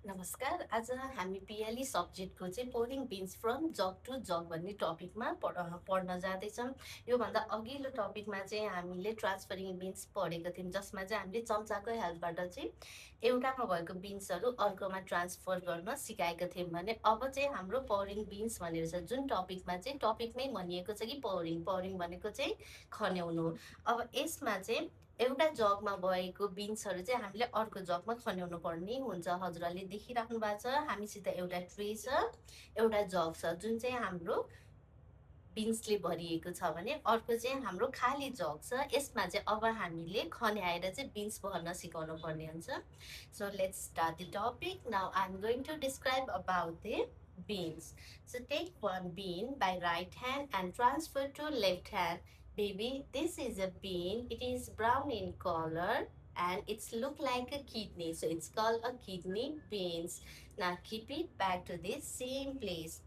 नमस्कार। आज हामी पिएलई सब्जेक्टको चाहिँ पोरिङ बिन्स फ्रम जग टु जग भन्ने टपिकमा पढ्न जाँदैछौँ। योभन्दा अघिल्लो टपिकमा चाहिँ हामीले ट्रान्सफरिङ बिन्स पढेको थियौँ, जसमा चाहिँ हामीले चम्चाको हेल्पबाट चाहिँ एउटामा भएको बिन्सहरू अर्कोमा ट्रान्सफर गर्न सिकाएका थियौँ भने अब चाहिँ हाम्रो पोरिङ बिन्स भनेर छ। जुन टपिकमा चाहिँ टपिकमै भनिएको छ कि पोरिङ पोरिङ भनेको चाहिँ खन्याउनु हो। अब यसमा चाहिँ एउटा जगमा भएको बिन्सहरू चाहिँ हामीले अर्को जगमा खन्याउनु पर्ने हुन्छ। हजुरहरूले देखिराख्नु भएको छ, हामीसित एउटा ट्रे छ, एउटा जग छ, जुन चाहिँ हाम्रो बिन्सले भरिएको छ भने अर्को चाहिँ हाम्रो खाली जग छ। यसमा चाहिँ अब हामीले खन्याएर चाहिँ बिन्स भर्न सिकाउनु पर्ने हुन्छ। So let's start the topic. Now I am going to describe about the beans. So take one bean by right hand and transfer to left hand. Baby, this is a bean. It is brown in color and it's look like a kidney. So it's called a kidney beans. Now keep it back to the same place.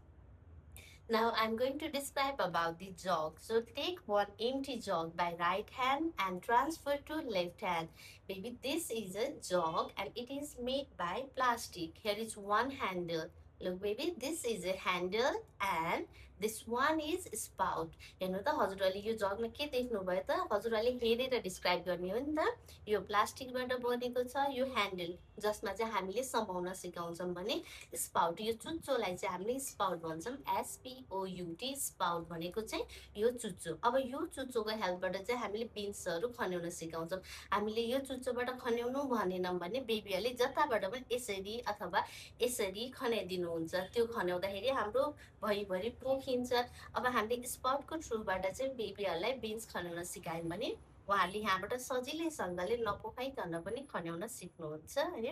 Now I'm going to describe about the jog. So take one empty jog by right hand and transfer to left hand. Baby, this is a jog and it is made by plastic. Here is one handle. Look baby, this is a handle and this one is spout. हेर्नु त हजुरहरूले यो जगमा के देख्नुभयो त? हजुरहरूले हेरेर डिस्क्राइब गर्ने हो नि त। यो प्लास्टिकबाट बनेको छ, यो ह्यान्डल जसमा चाहिँ हामीले समाउन सिकाउँछौँ भने स्पाउट, यो चुच्चोलाई चाहिँ हामीले स्पाउट भन्छौँ। एसपिओयुटी, स्पाउट भनेको चाहिँ यो चुच्चो। अब यो चुच्चोको हेल्पबाट चाहिँ हामीले बिन्सहरू खन्याउन सिकाउँछौँ। हामीले यो चुच्चोबाट खन्याउनु भनेनौँ भने बेबीहरूले जताबाट पनि यसरी अथवा यसरी खन्याइदिनुहुन्छ। त्यो खन्याउँदाखेरि हाम्रो भुइँभरि पोखिन्छ। अब हामीले स्पाउटको थ्रुबाट चाहिँ बेबीहरूलाई बिन्स खन्याउन सिकायौँ भने उहाँहरूले यहाँबाट सजिलैसँगले नपोखाइकन पनि खन्याउन सिक्नुहुन्छ है।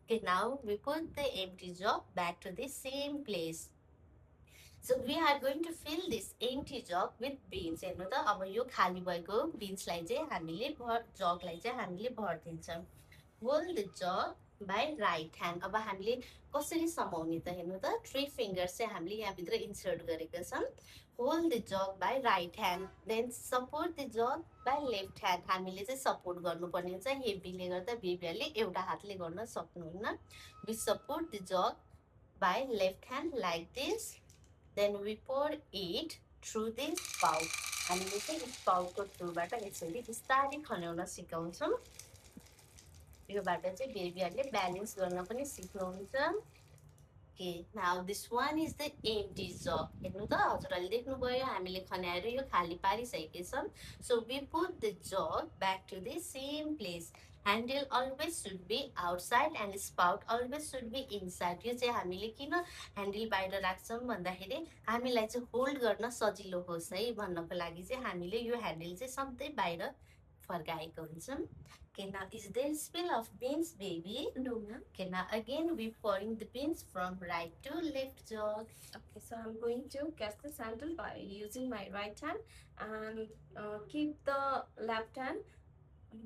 Okay, now we put the empty jug back to the same place. So we are going to fill this empty jug with beans. हेर्नु त अब यो खाली भएको बिन्सलाई चाहिँ हामीले जगलाई चाहिँ हामीले भरिदिन्छौँ। Hold the jug by right hand. अब हामीले कसरी समाउने त हेर्नु त, 3 fingers चाहिँ हामीले यहाँभित्र इन्सर्ट गरेका छौँ। Hold the jug by right hand, then support the jug by left hand. हामीले चाहिँ सपोर्ट गर्नुपर्ने हुन्छ। हेभीले गर्दा बेबीहरूले एउटा हातले गर्न सक्नुहुन्न। We support the jug by left hand like this. Then we pour it through the spout. हामीले चाहिँ स्पाउटको थ्रुबाट यसरी बिस्तारै खन्याउन सिकाउँछौँ। योबाट चाहिँ बेबीहरूले ब्यालेन्स गर्न पनि सिक्नुहुन्छ। Okay, now this one is the empty jug. हेर्नु त हजुरहरूले देख्नुभयो, हामीले खन्याएर यो खाली पारिसकेका छौँ। So we put the jug back to the same place. Handle always should be outside and spout always should be inside. यो चाहिँ हामीले किन ह्यान्डल बाहिर राख्छौँ भन्दाखेरि हामीलाई चाहिँ होल्ड गर्न सजिलो होस् है भन्नको लागि चाहिँ हामीले यो ह्यान्डल चाहिँ सधैँ बाहिर फर्काएको हुन्छौँ। Okay, now is there spill of beans, baby? No, ma'am. Okay, now again we pouring the beans from right to left jug. Okay, so I'm going to catch this handle by using my right hand and keep the left hand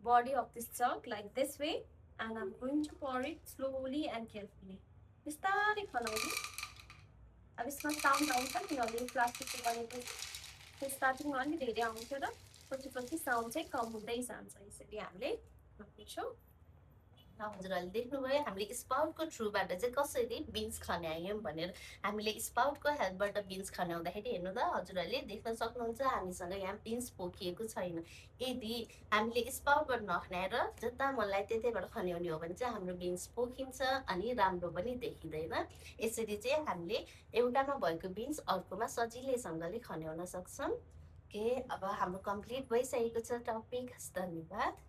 body of this jug like this way, and I'm going to pour it slowly and carefully. बिस्तारै खनाउने। अब यसमा sound आउँछ किनभने प्लास्टिकको बनेको छ। स्टार्टिङमा अलिक धेरै आउँथ्यो र पछि पछि साउन्ड चाहिँ कम हुँदै जान्छ। यसरी हामीले गर्छौँ। हजुरहरूले देख्नुभयो हामीले स्पाउटको थ्रुबाट चाहिँ कसरी बिन्स खन्यायौँ भनेर। हामीले स्पाउटको हेल्पबाट बिन्स खन्याउँदाखेरि हेर्नु त हजुरहरूले देख्न सक्नुहुन्छ हामीसँग यहाँ बिन्स पोखिएको छैन। यदि हामीले स्पाउटबाट नखन्याएर जता मनलाई त्यतैबाट खन्याउने हो भने चाहिँ हाम्रो बिन्स पोखिन्छ अनि राम्रो पनि देखिँदैन। यसरी चाहिँ हामीले एउटामा भएको बिन्स अर्कोमा सजिलैसँगले खन्याउन सक्छौँ। के अब हाम्रो कम्प्लिट भइसकेको छ टपिक। धन्यवाद।